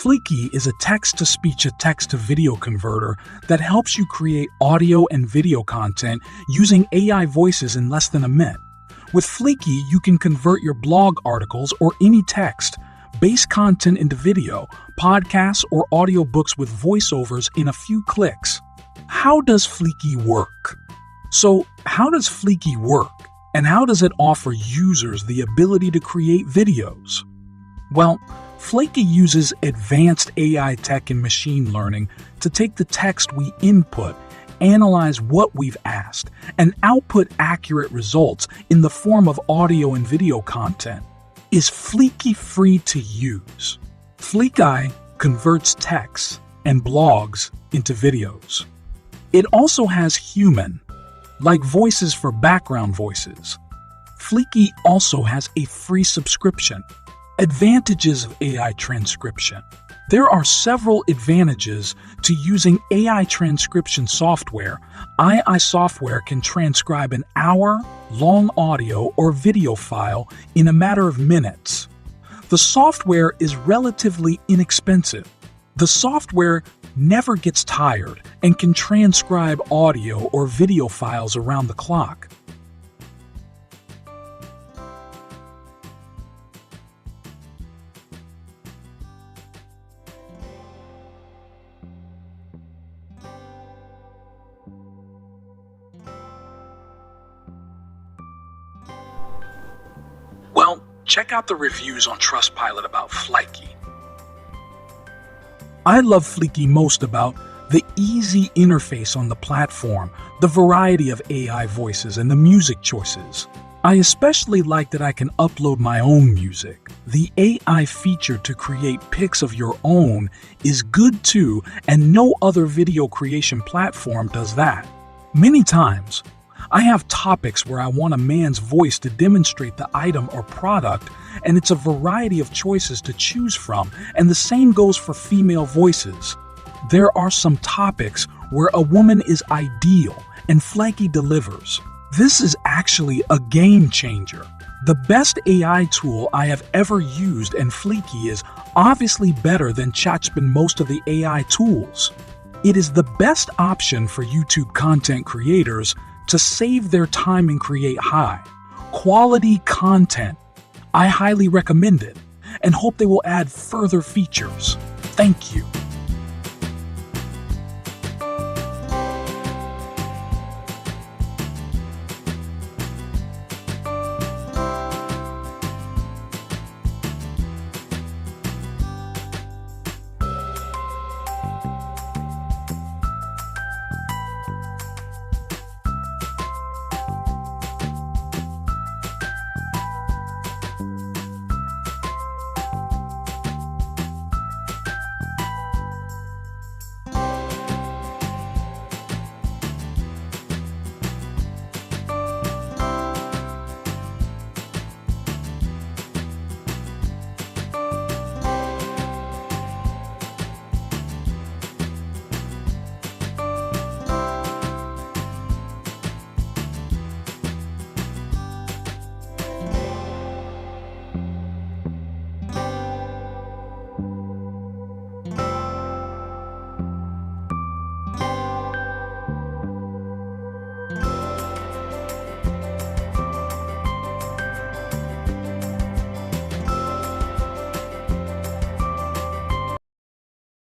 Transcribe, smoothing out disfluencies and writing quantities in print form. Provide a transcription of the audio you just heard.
Fliki is a text-to-speech to text-to-video converter that helps you create audio and video content using AI voices in less than a minute. With Fliki, you can convert your blog articles or any text-based content into video, podcasts, or audiobooks with voiceovers in a few clicks. How does Fliki work? So, how does Fliki work, and how does it offer users the ability to create videos? Well, Fliki uses advanced AI tech and machine learning to take the text we input, analyze what we've asked, and output accurate results in the form of audio and video content. Is Fliki free to use? Fliki converts texts and blogs into videos. It also has human-like voices for background voices. Fliki also has a free subscription. Advantages of AI transcription. There are several advantages to using AI transcription software. AI software can transcribe an hour-long audio or video file in a matter of minutes. The software is relatively inexpensive. The software never gets tired and can transcribe audio or video files around the clock. Well, check out the reviews on Trustpilot about Fliki. I love Fliki most about the easy interface on the platform, the variety of AI voices, and the music choices. I especially like that I can upload my own music. The AI feature to create pics of your own is good too, and no other video creation platform does that. Many times, I have topics where I want a man's voice to demonstrate the item or product, and it's a variety of choices to choose from, and the same goes for female voices. There are some topics where a woman is ideal, and Fliki delivers. This is actually a game changer. The best AI tool I have ever used, and Fliki is obviously better than most of the AI tools. It is the best option for YouTube content creators to save their time and create high-quality content. I highly recommend it and hope they will add further features. Thank you.